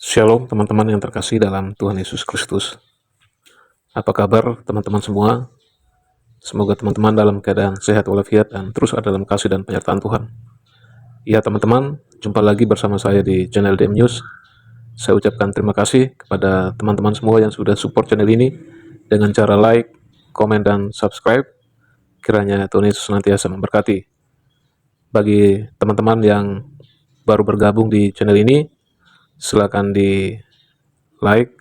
Shalom teman-teman yang terkasih dalam Tuhan Yesus Kristus. Apa kabar teman-teman semua? Semoga teman-teman dalam keadaan sehat walafiat dan terus ada dalam kasih dan penyertaan Tuhan. Ya teman-teman, jumpa lagi bersama saya di channel DM News. Saya ucapkan terima kasih kepada teman-teman semua yang sudah support channel ini dengan cara like, komen, dan subscribe. Kiranya Tuhan Yesus senantiasa memberkati. Bagi teman-teman yang baru bergabung di channel ini, silakan di like,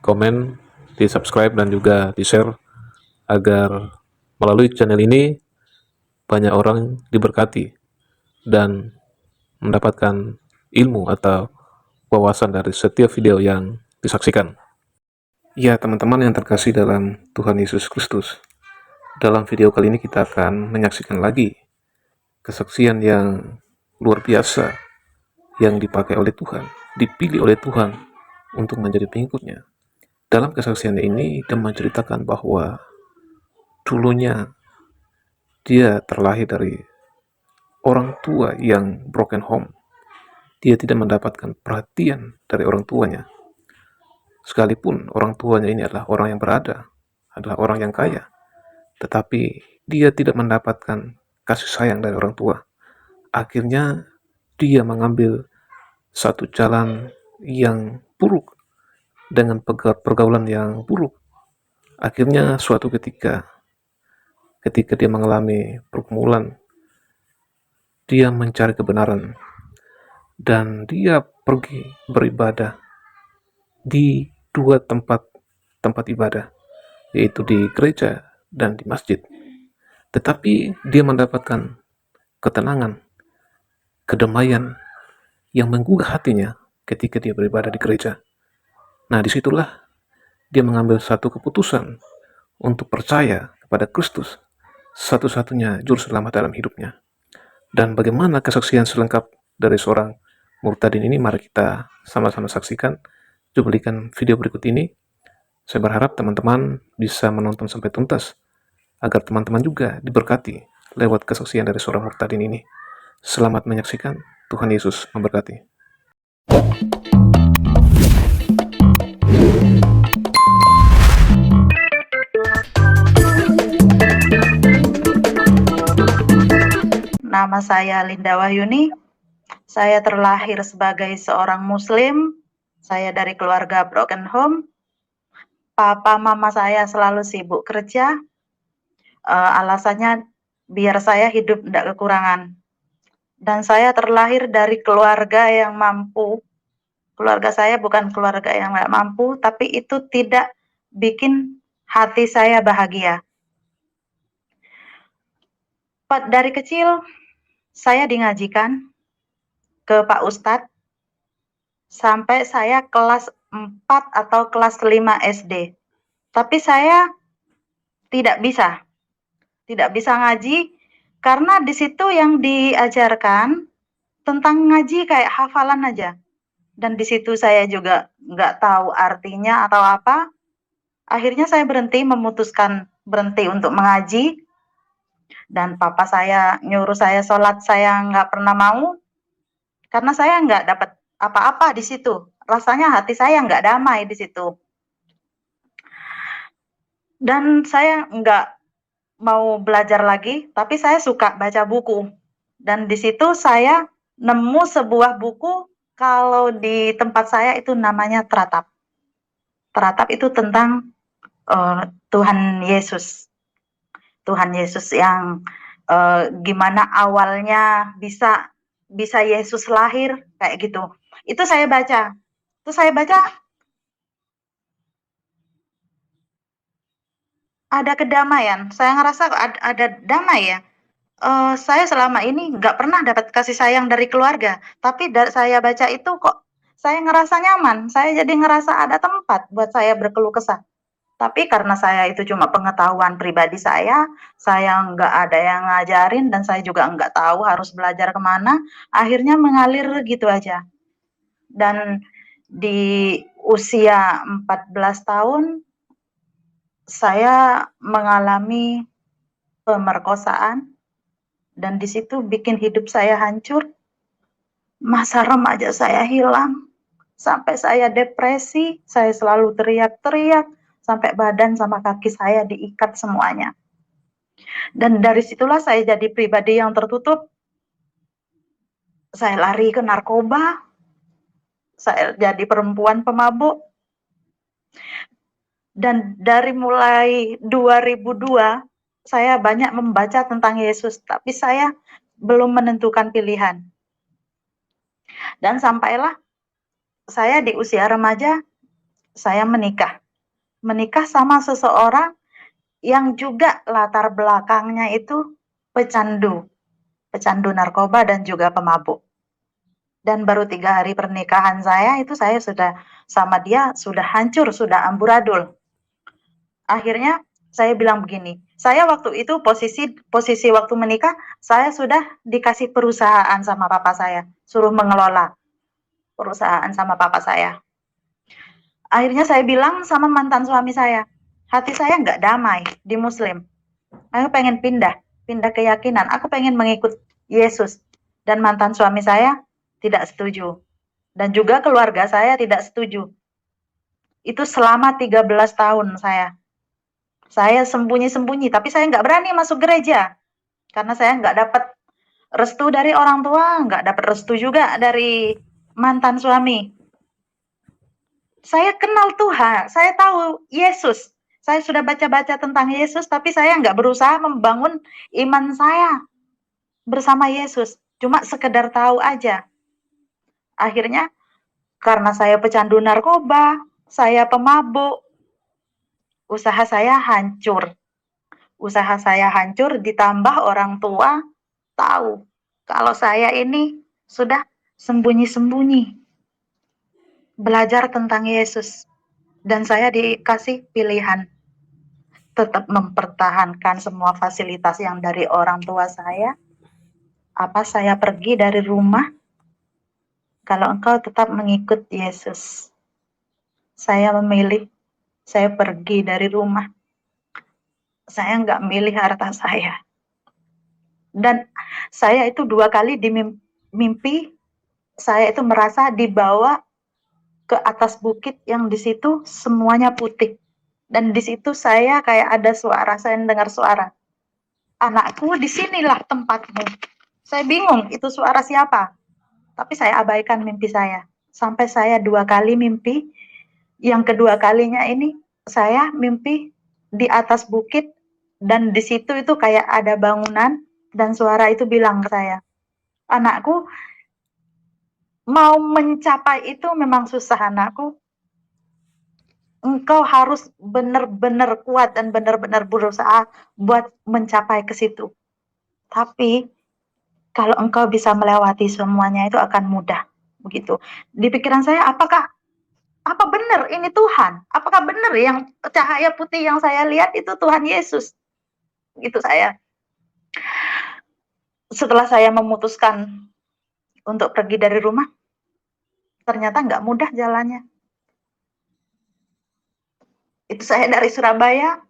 komen, di subscribe, dan juga di share agar melalui channel ini banyak orang diberkati dan mendapatkan ilmu atau wawasan dari setiap video yang disaksikan. Ya teman-teman yang terkasih dalam Tuhan Yesus Kristus, dalam video kali ini kita akan menyaksikan lagi kesaksian yang luar biasa yang dipakai oleh Tuhan, dipilih oleh Tuhan untuk menjadi pengikutnya. Dalam kesaksian ini dia menceritakan bahwa dulunya dia terlahir dari orang tua yang broken home. Dia tidak mendapatkan perhatian dari orang tuanya. Sekalipun orang tuanya ini adalah orang yang berada, adalah orang yang kaya, tetapi dia tidak mendapatkan kasih sayang dari orang tua. Akhirnya dia mengambil satu jalan yang buruk dengan pergaulan yang buruk. Akhirnya suatu ketika dia mengalami pergumulan, dia mencari kebenaran dan dia pergi beribadah di dua tempat ibadah, yaitu di gereja dan di masjid. Tetapi dia mendapatkan ketenangan, kedamaian yang menggugah hatinya ketika dia beribadah di gereja. Nah, disitulah dia mengambil satu keputusan untuk percaya kepada Kristus, satu-satunya juru selamat dalam hidupnya. Dan bagaimana kesaksian selengkap dari seorang murtadin ini, mari kita sama-sama saksikan. Cuplikan video berikut ini. Saya berharap teman-teman bisa menonton sampai tuntas, agar teman-teman juga diberkati lewat kesaksian dari seorang murtadin ini. Selamat menyaksikan, Tuhan Yesus memberkati. Nama saya Linda Wahyuni. Saya terlahir sebagai seorang Muslim. Saya dari keluarga broken home. Papa mama saya selalu sibuk kerja. Alasannya biar saya hidup tidak kekurangan. Dan saya terlahir dari keluarga yang mampu. Keluarga saya bukan keluarga yang nggak mampu, tapi itu tidak bikin hati saya bahagia. Dari kecil saya dingajikan ke Pak Ustadz sampai saya kelas 4 atau kelas 5 SD. Tapi saya tidak bisa ngaji karena di situ yang diajarkan tentang ngaji kayak hafalan aja. Dan di situ saya juga nggak tahu artinya atau apa. Akhirnya saya memutuskan berhenti untuk mengaji. Dan papa saya nyuruh saya sholat, saya nggak pernah mau. Karena saya nggak dapat apa-apa di situ. Rasanya hati saya nggak damai di situ. Dan saya nggak mau belajar lagi, tapi saya suka baca buku. Dan di situ saya nemu sebuah buku, kalau di tempat saya itu namanya Teratap. Teratap itu tentang Tuhan Yesus. Tuhan Yesus yang gimana awalnya bisa Yesus lahir, kayak gitu. Itu saya baca. Ada kedamaian. Saya ngerasa ada damai ya. Saya selama ini nggak pernah dapat kasih sayang dari keluarga, tapi saya baca itu kok saya ngerasa nyaman. Saya jadi ngerasa ada tempat buat saya berkeluh kesah. Tapi karena saya itu cuma pengetahuan pribadi saya nggak ada yang ngajarin dan saya juga nggak tahu harus belajar kemana, akhirnya mengalir gitu aja. Dan di usia 14 tahun, saya mengalami pemerkosaan dan di situ bikin hidup saya hancur. Masa remaja saya hilang. sampai saya depresi, saya selalu teriak-teriak, sampai badan sama kaki saya diikat semuanya. Dan dari situlah saya jadi pribadi yang tertutup. Saya lari ke narkoba, saya jadi perempuan pemabuk. Dan dari mulai 2002, saya banyak membaca tentang Yesus, tapi saya belum menentukan pilihan. Dan sampailah saya di usia remaja, saya menikah. Menikah sama seseorang yang juga latar belakangnya itu pecandu narkoba dan juga pemabuk. Dan baru 3 hari pernikahan saya itu saya sudah sama dia sudah hancur, sudah amburadul. Akhirnya saya bilang begini, saya waktu itu posisi waktu menikah, saya sudah dikasih perusahaan sama papa saya, suruh mengelola perusahaan sama papa saya. Akhirnya saya bilang sama mantan suami saya, hati saya nggak damai di Muslim. Aku pengen pindah keyakinan, aku pengen mengikut Yesus. Dan mantan suami saya tidak setuju. Dan juga keluarga saya tidak setuju. Itu selama 13 tahun saya. Saya sembunyi-sembunyi, tapi saya nggak berani masuk gereja. Karena saya nggak dapat restu dari orang tua, nggak dapat restu juga dari mantan suami. Saya kenal Tuhan, saya tahu Yesus. Saya sudah baca-baca tentang Yesus, tapi saya nggak berusaha membangun iman saya bersama Yesus. Cuma sekedar tahu aja. Akhirnya, karena saya pecandu narkoba, saya pemabuk, usaha saya hancur. Usaha saya hancur ditambah orang tua tahu kalau saya ini sudah sembunyi-sembunyi belajar tentang Yesus. Dan saya dikasih pilihan tetap mempertahankan semua fasilitas yang dari orang tua saya, apa saya pergi dari rumah kalau engkau tetap mengikut Yesus. Saya memilih, saya pergi dari rumah. Saya nggak milih harta saya. Dan saya itu 2 kali di mimpi, saya itu merasa dibawa ke atas bukit yang di situ semuanya putih. Dan di situ saya kayak ada suara, saya dengar suara. Anakku, disinilah tempatmu. Saya bingung, itu suara siapa? Tapi saya abaikan mimpi saya. Sampai saya 2 kali mimpi, yang kedua kalinya ini saya mimpi di atas bukit dan di situ itu kayak ada bangunan dan suara itu bilang ke saya, anakku, mau mencapai itu memang susah anakku. Engkau harus benar-benar kuat dan benar-benar berusaha buat mencapai ke situ. Tapi kalau engkau bisa melewati semuanya itu akan mudah. Begitu. Di pikiran saya, apa benar ini Tuhan? Apakah benar yang cahaya putih yang saya lihat itu Tuhan Yesus? Gitu saya. Setelah saya memutuskan untuk pergi dari rumah, ternyata nggak mudah jalannya. Itu saya dari Surabaya,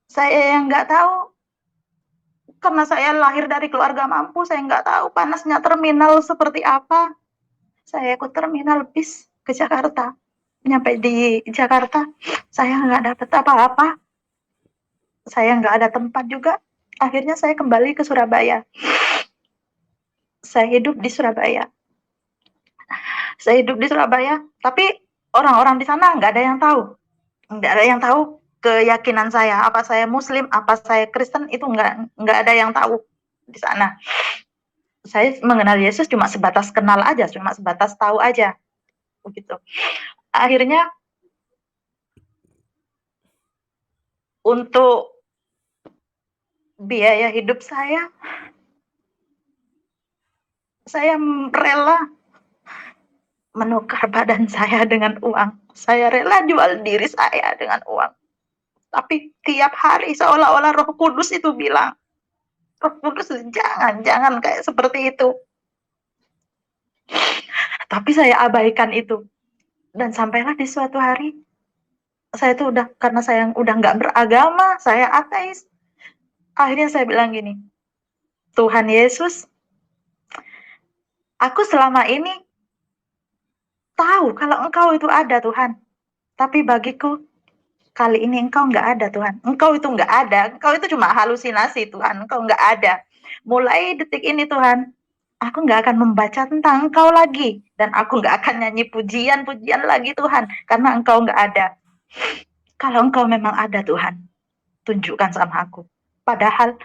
saya yang nggak tahu, karena saya lahir dari keluarga mampu, saya nggak tahu panasnya terminal seperti apa. Saya ikut terminal bis ke Jakarta. Nyampe di Jakarta, saya nggak dapat apa-apa. Saya nggak ada tempat juga. Akhirnya saya kembali ke Surabaya. Saya hidup di Surabaya. Tapi orang-orang di sana nggak ada yang tahu. Nggak ada yang tahu keyakinan saya. Apa saya Muslim, apa saya Kristen, itu nggak ada yang tahu di sana. Saya mengenal Yesus cuma sebatas kenal aja, cuma sebatas tahu aja. Begitu. Akhirnya untuk biaya hidup saya rela menukar badan saya dengan uang. Saya rela jual diri saya dengan uang. Tapi tiap hari seolah-olah Roh Kudus itu bilang, Roh Kudus jangan kayak seperti itu. Tapi saya abaikan itu. Dan sampailah di suatu hari, saya itu karena saya udah nggak beragama, saya ateis. Akhirnya saya bilang gini, Tuhan Yesus, aku selama ini tahu kalau Engkau itu ada Tuhan. Tapi bagiku, kali ini Engkau nggak ada Tuhan. Engkau itu nggak ada. Engkau itu cuma halusinasi Tuhan. Engkau nggak ada. Mulai detik ini Tuhan, aku nggak akan membaca tentang Engkau lagi. Dan aku nggak akan nyanyi pujian-pujian lagi Tuhan. Karena Engkau nggak ada. Kalau Engkau memang ada Tuhan, tunjukkan sama aku. Padahal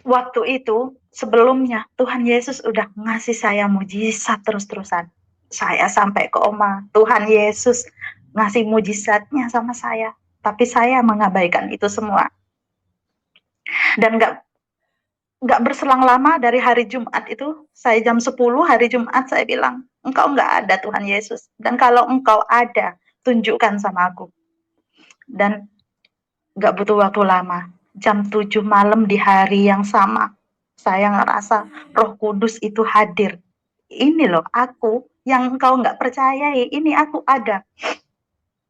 waktu itu sebelumnya Tuhan Yesus udah ngasih saya mujizat terus-terusan. Saya sampai ke oma, Tuhan Yesus ngasih mujizatnya sama saya. Tapi saya mengabaikan itu semua. Dan nggak berselang lama dari hari Jumat itu, saya jam 10 hari Jumat saya bilang, Engkau nggak ada Tuhan Yesus. Dan kalau Engkau ada, tunjukkan sama aku. Dan nggak butuh waktu lama. Jam 7 malam di hari yang sama, saya ngerasa Roh Kudus itu hadir. Ini loh aku yang engkau nggak percayai, ini aku ada.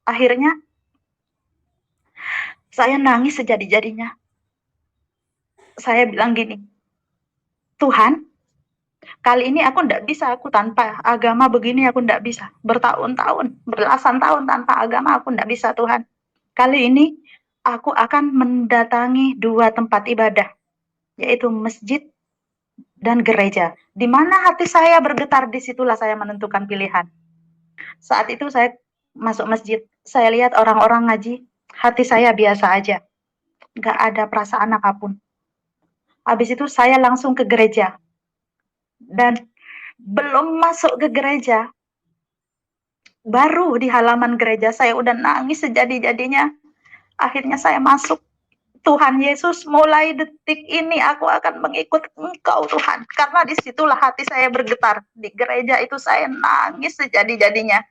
Akhirnya saya nangis sejadi-jadinya. Saya bilang gini, Tuhan, kali ini aku nggak bisa, aku tanpa agama begini aku nggak bisa. Bertahun-tahun, belasan tahun tanpa agama aku nggak bisa Tuhan. Kali ini aku akan mendatangi 2 tempat ibadah, yaitu masjid dan gereja. Di mana hati saya bergetar, disitulah saya menentukan pilihan. Saat itu saya masuk masjid, saya lihat orang-orang ngaji, hati saya biasa aja. Nggak ada perasaan apapun. Habis itu saya langsung ke gereja. Dan belum masuk ke gereja, baru di halaman gereja saya udah nangis sejadi-jadinya. Akhirnya saya masuk. Tuhan Yesus, mulai detik ini aku akan mengikut Engkau Tuhan. Karena disitulah hati saya bergetar. Di gereja itu saya nangis sejadi-jadinya.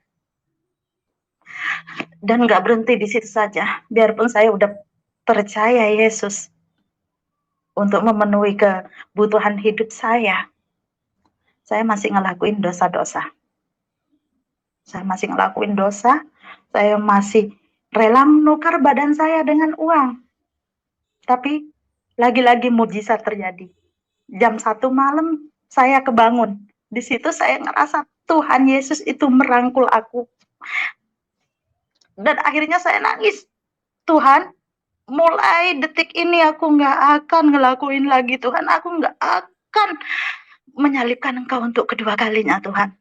Dan nggak berhenti di situ saja. Biarpun saya udah percaya Yesus untuk memenuhi kebutuhan hidup saya masih ngelakuin dosa-dosa. Saya masih ngelakuin dosa, saya masih rela menukar badan saya dengan uang. Tapi lagi-lagi mujizat terjadi. Jam 1 malam saya kebangun. Di situ saya ngerasa Tuhan Yesus itu merangkul aku. Dan akhirnya saya nangis. Tuhan, mulai detik ini aku nggak akan ngelakuin lagi Tuhan. Aku nggak akan menyalibkan Engkau untuk kedua kalinya Tuhan.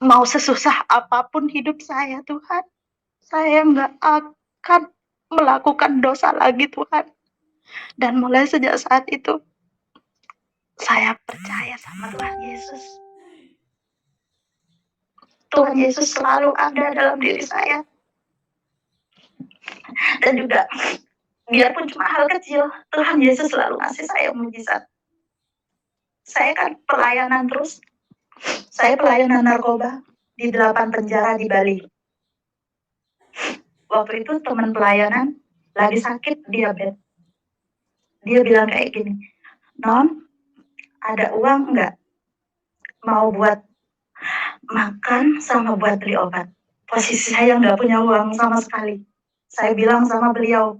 Mau sesusah apapun hidup saya Tuhan. Saya nggak akan melakukan dosa lagi Tuhan. Dan mulai sejak saat itu, saya percaya sama Tuhan Yesus. Tuhan Yesus selalu ada dalam diri saya. Dan juga, biarpun cuma hal kecil, Tuhan Yesus selalu ngasih saya mujizat. Saya kan pelayanan terus. Saya pelayanan narkoba di 8 penjara di Bali. Waktu itu teman pelayanan lagi sakit diabetes. Dia bilang kayak gini, Non, ada uang nggak? Mau buat makan sama buat beli obat. Posisi saya nggak punya uang sama sekali. Saya bilang sama beliau,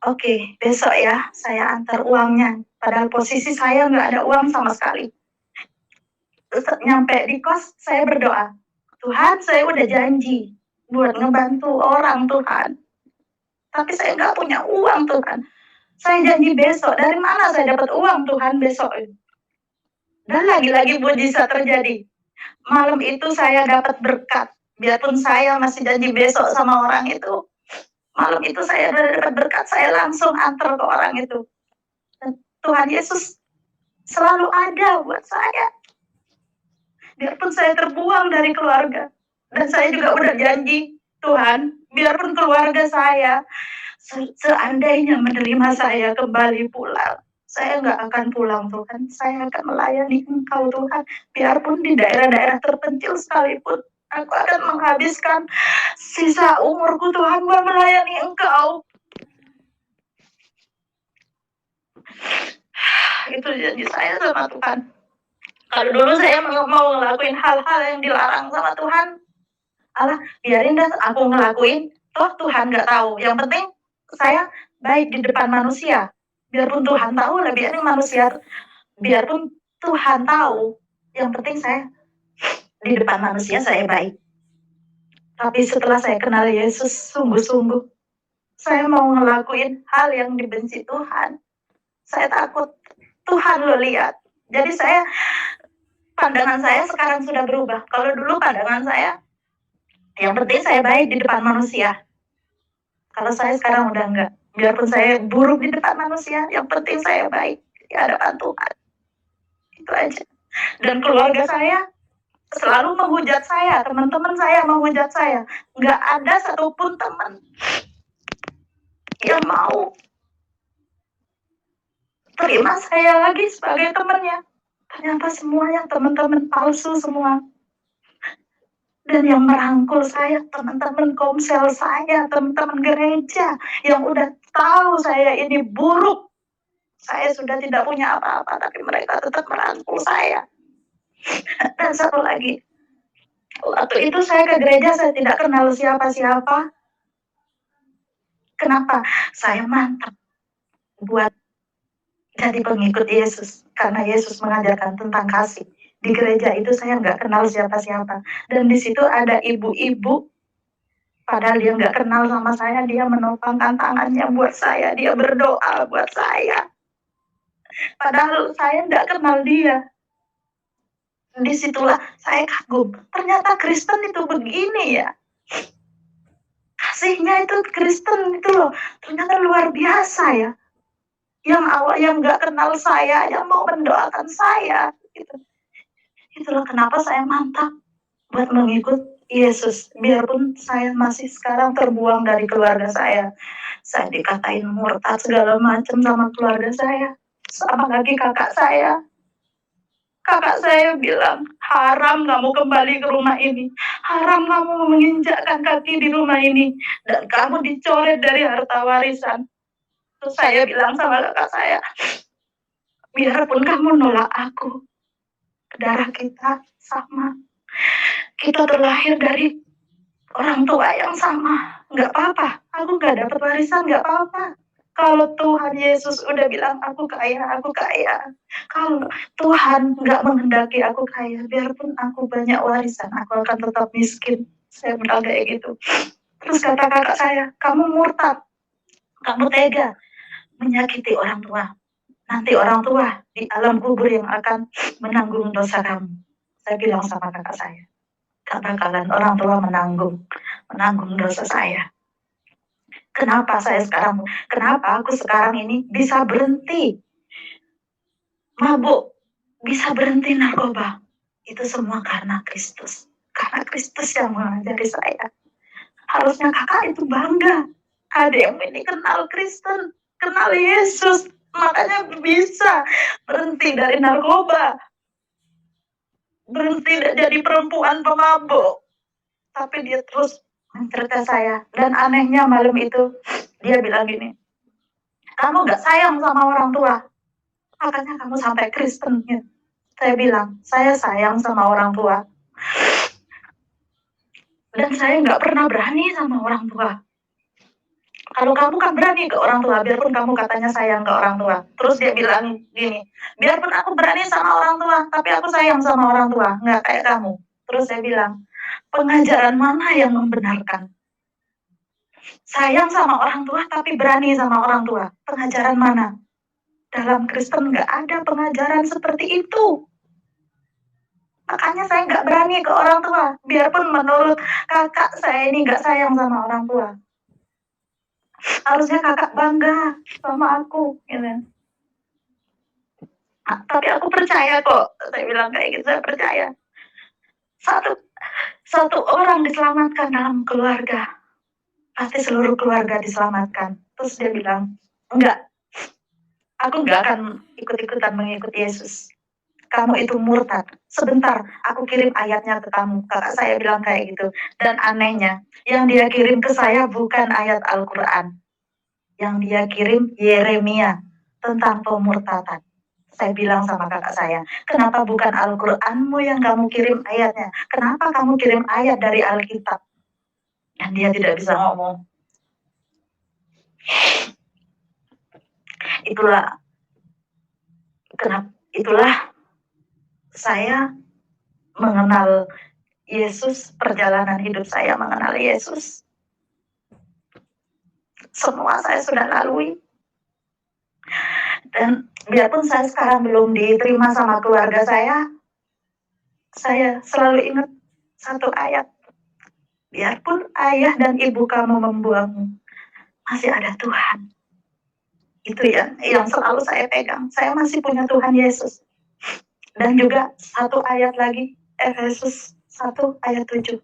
oke, besok ya saya antar uangnya. Padahal posisi saya nggak ada uang sama sekali. Terus nyampe di kos, saya berdoa, Tuhan saya udah janji buat ngebantu orang Tuhan. Tapi saya nggak punya uang Tuhan. Saya janji besok, dari mana saya dapat uang Tuhan besok? Dan lagi-lagi mujizat terjadi. Malam itu saya dapat berkat. Biarpun saya masih janji besok sama orang itu, malam itu saya dapat berkat, saya langsung antar ke orang itu. Dan Tuhan Yesus selalu ada buat saya. Biarpun saya terbuang dari keluarga. Dan saya juga udah janji, Tuhan, biarpun keluarga saya seandainya menerima saya kembali pulang, saya nggak akan pulang Tuhan, saya akan melayani Engkau Tuhan, biarpun di daerah-daerah terpencil sekalipun, aku akan menghabiskan sisa umurku Tuhan buat melayani Engkau. Itu janji saya sama Tuhan. Kalau dulu saya mau ngelakuin hal-hal yang dilarang sama Tuhan, Allah biarin dah aku ngelakuin, toh Tuhan nggak tahu, yang penting saya baik di depan manusia. Biarpun Tuhan tahu lah, biarpun Tuhan tahu. Yang penting saya Di depan manusia saya baik. Tapi setelah saya kenal Yesus sungguh-sungguh, saya mau ngelakuin hal yang dibenci Tuhan. Saya takut. Tuhan lo lihat. Jadi pandangan saya sekarang sudah berubah. Kalau dulu pandangan saya, yang penting saya baik di depan manusia. Kalau saya sekarang udah enggak. Biarpun saya buruk di depan manusia, yang penting saya baik di hadapan Tuhan. Itu aja. Dan keluarga saya selalu menghujat saya, teman-teman saya menghujat saya. Nggak ada satupun teman yang mau terima saya lagi sebagai temannya. Ternyata semuanya teman-teman palsu semua. Dan yang merangkul saya, teman-teman komsel saya, teman-teman gereja yang udah tahu saya ini buruk. Saya sudah tidak punya apa-apa, tapi mereka tetap merangkul saya. Dan satu lagi, waktu itu saya ke gereja, saya tidak kenal siapa-siapa. Kenapa? Saya mantap buat jadi pengikut Yesus. Karena Yesus mengajarkan tentang kasih. Di gereja itu saya nggak kenal siapa-siapa. Dan di situ ada ibu-ibu, padahal dia nggak kenal sama saya, dia menopangkan tangannya buat saya, dia berdoa buat saya. Padahal saya nggak kenal dia. Disitulah saya kagum. Ternyata Kristen itu begini ya. Kasihnya itu Kristen itu loh. Ternyata luar biasa ya. Yang nggak kenal saya, yang mau mendoakan saya. Gitu. Itulah kenapa saya mantap buat mengikut Yesus. Biarpun saya masih sekarang terbuang dari keluarga saya. Saya dikatain murtad segala macam sama keluarga saya. Sama lagi kakak saya. Kakak saya bilang, haram kamu kembali ke rumah ini. Haram kamu menginjakkan kaki di rumah ini. Dan kamu dicoret dari harta warisan. Terus saya bilang sama kakak saya, biarpun kamu nolak aku, darah kita sama. Kita terlahir dari orang tua yang sama. Nggak apa-apa, aku nggak dapat warisan, nggak apa-apa. Kalau Tuhan Yesus udah bilang aku kaya, aku kaya. Kalau Tuhan nggak menghendaki aku kaya, biarpun aku banyak warisan, aku akan tetap miskin. Saya bilang kayak gitu. Terus kata kakak saya, kamu murtad, kamu tega menyakiti orang tua. Nanti orang tua di alam kubur yang akan menanggung dosa kamu. Saya bilang sama kakak saya, gak bakalan orang tua menanggung dosa saya. Kenapa aku sekarang ini bisa berhenti mabuk, bisa berhenti narkoba? Itu semua karena Kristus. Karena Kristus yang mengajari saya. Harusnya kakak itu bangga. Ada yang ini kenal Kristen, kenal Yesus, makanya bisa berhenti dari narkoba, berhenti jadi perempuan pemabuk. Tapi dia terus mencerita saya. Dan anehnya malam itu dia bilang gini, kamu gak sayang sama orang tua, makanya kamu sampai Kristen. Saya bilang, saya sayang sama orang tua. Dan saya gak pernah berani sama orang tua. Kalau kamu kan berani ke orang tua, biarpun kamu katanya sayang ke orang tua. Terus dia bilang gini, biarpun aku berani sama orang tua, tapi aku sayang sama orang tua, nggak kayak kamu. Terus saya bilang, pengajaran mana yang membenarkan? Sayang sama orang tua, tapi berani sama orang tua. Pengajaran mana? Dalam Kristen nggak ada pengajaran seperti itu. Makanya saya nggak berani ke orang tua, biarpun menurut kakak saya ini nggak sayang sama orang tua. Harusnya kakak bangga sama aku, gitu. Nah, tapi aku percaya kok, saya bilang kayak gitu, saya percaya. Satu orang diselamatkan dalam keluarga, pasti seluruh keluarga diselamatkan. Terus dia bilang, enggak, aku enggak akan ikut-ikutan mengikut Yesus. Kamu itu murtad. Sebentar, aku kirim ayatnya ke kamu. Kakak saya bilang kayak gitu. Dan anehnya, yang dia kirim ke saya bukan ayat Al-Quran. Yang dia kirim Yeremia tentang pemurtadan. Saya bilang sama kakak saya, kenapa bukan Al-Quranmu yang kamu kirim ayatnya? Kenapa kamu kirim ayat dari Alkitab? Dan dia tidak bisa ngomong. Itulah saya mengenal Yesus, perjalanan hidup saya mengenal Yesus. Semua saya sudah lalui. Dan biarpun saya sekarang belum diterima sama keluarga saya selalu ingat satu ayat. Biarpun ayah dan ibu kamu membuangmu, masih ada Tuhan. Itu yang selalu saya pegang. Saya masih punya Tuhan Yesus. Dan juga satu ayat lagi, Efesus 1 ayat 7.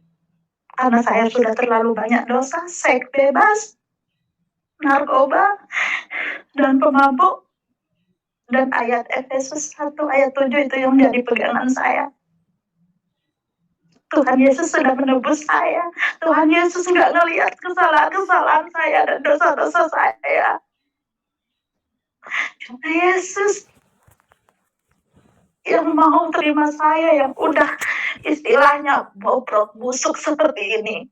Karena saya sudah terlalu banyak dosa, seks bebas, narkoba, dan pemabuk. Dan ayat Efesus 1 ayat 7 itu yang menjadi pegangan saya. Tuhan Yesus sudah menebus saya. Tuhan Yesus nggak ngelihat kesalahan-kesalahan saya dan dosa-dosa saya. Cuma Yesus yang mau terima saya yang udah istilahnya bobrok busuk seperti ini.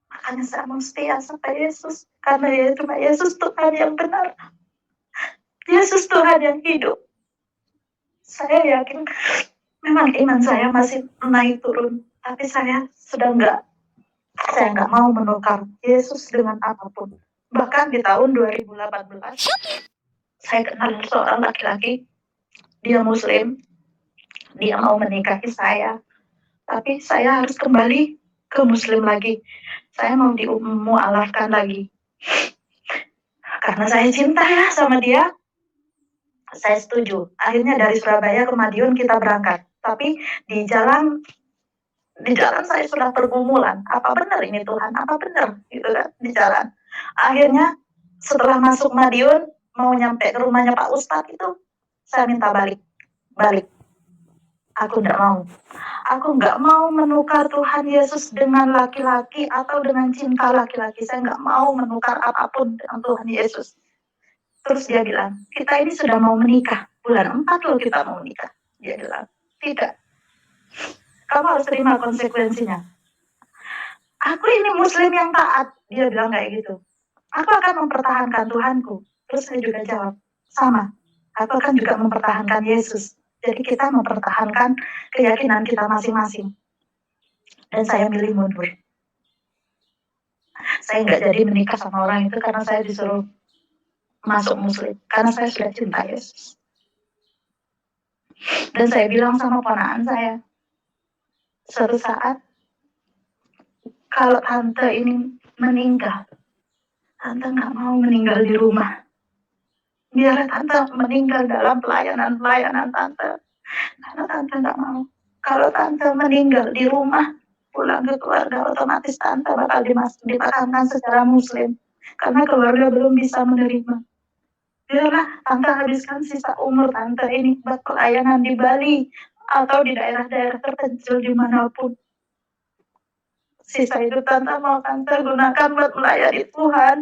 Makanya saya mau setia sama Yesus. Karena cuma Yesus Tuhan yang benar. Yesus Tuhan yang hidup. Saya yakin memang iman saya masih naik turun. Tapi saya nggak mau menukar Yesus dengan apapun. Bahkan di tahun 2018, saya kenal seorang laki-laki. Dia Muslim. Dia mau menikahi saya. Tapi saya harus kembali ke Muslim lagi. Saya mau dimualafkan lagi. Karena saya cinta ya sama dia. Saya setuju. Akhirnya dari Surabaya ke Madiun kita berangkat. Tapi di jalan saya sudah pergumulan. Apa benar ini Tuhan? Apa benar? Gitu kan, di jalan. Akhirnya setelah masuk Madiun, mau nyampe ke rumahnya Pak Ustadz itu, saya minta balik. Aku nggak mau. Aku nggak mau menukar Tuhan Yesus dengan laki-laki atau dengan cinta laki-laki. Saya nggak mau menukar apapun dengan Tuhan Yesus. Terus dia bilang, kita ini sudah mau menikah. Bulan 4 loh kita mau menikah. Dia bilang, tidak. Kamu harus terima konsekuensinya. Aku ini Muslim yang taat. Dia bilang kayak gitu. Aku akan mempertahankan Tuhanku. Terus saya juga jawab, sama. Aku akan juga mempertahankan Yesus. Jadi kita mempertahankan keyakinan kita masing-masing. Dan saya milih mundur. Saya nggak jadi menikah sama orang itu karena saya disuruh masuk Muslim. Karena saya sudah cinta Yesus. Dan saya bilang sama ponakan saya, suatu saat, kalau tante ini meninggal, tante nggak mau meninggal di rumah. Biar tante meninggal dalam pelayanan tante. Karena tante nggak mau. Kalau tante meninggal di rumah, pulang ke keluarga, otomatis tante bakal dimakamkan secara Muslim. Karena keluarga belum bisa menerima. Biarlah tante habiskan sisa umur tante ini buat pelayanan di Bali atau di daerah-daerah terpencil dimanapun. Sisa hidup tante mau tante gunakan buat melayani Tuhan.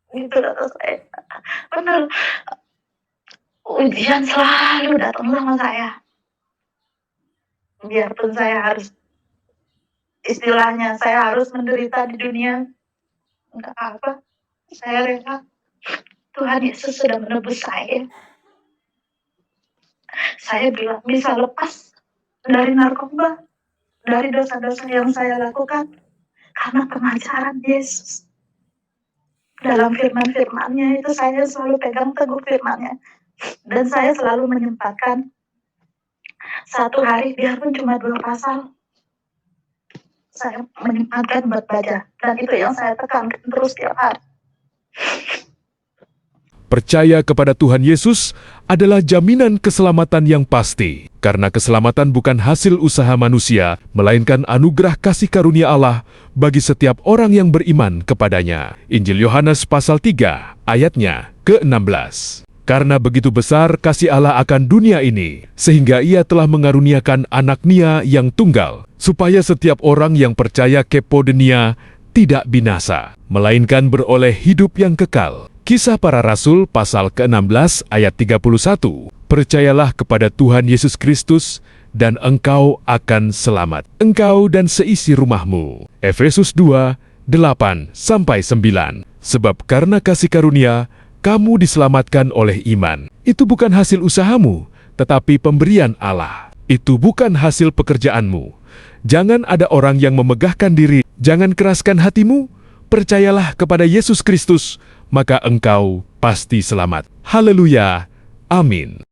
Itu kata saya. Benar. Ujian selalu datang sama saya. Biarpun saya harus, istilahnya saya harus menderita di dunia, enggak apa, saya rela. Tuhan Yesus sudah menebus saya. Saya bilang bisa lepas dari narkoba, dari dosa-dosa yang saya lakukan, karena pengajaran Yesus. Dalam firman-firmannya itu saya selalu pegang teguh firmannya. Dan saya selalu menyempatkan satu hari, biarpun cuma 2 pasal, saya menyempatkan buat baca. Dan itu yang saya tekankan terus tiap hari. Percaya kepada Tuhan Yesus adalah jaminan keselamatan yang pasti. Karena keselamatan bukan hasil usaha manusia, melainkan anugerah kasih karunia Allah bagi setiap orang yang beriman kepadanya. Injil Yohanes pasal 3 ayatnya ke-16. Karena begitu besar kasih Allah akan dunia ini, sehingga Ia telah mengaruniakan anak-Nia yang tunggal, supaya setiap orang yang percaya kepodenia tidak binasa, melainkan beroleh hidup yang kekal. Kisah Para Rasul pasal ke-16 ayat 31. Percayalah kepada Tuhan Yesus Kristus dan engkau akan selamat. Engkau dan seisi rumahmu. Efesus 2, 8-9. Sebab karena kasih karunia, kamu diselamatkan oleh iman. itu bukan hasil usahamu, tetapi pemberian Allah. Itu bukan hasil pekerjaanmu. Jangan ada orang yang memegahkan diri, jangan keraskan hatimu, percayalah kepada Yesus Kristus, maka engkau pasti selamat. Haleluya! Amin.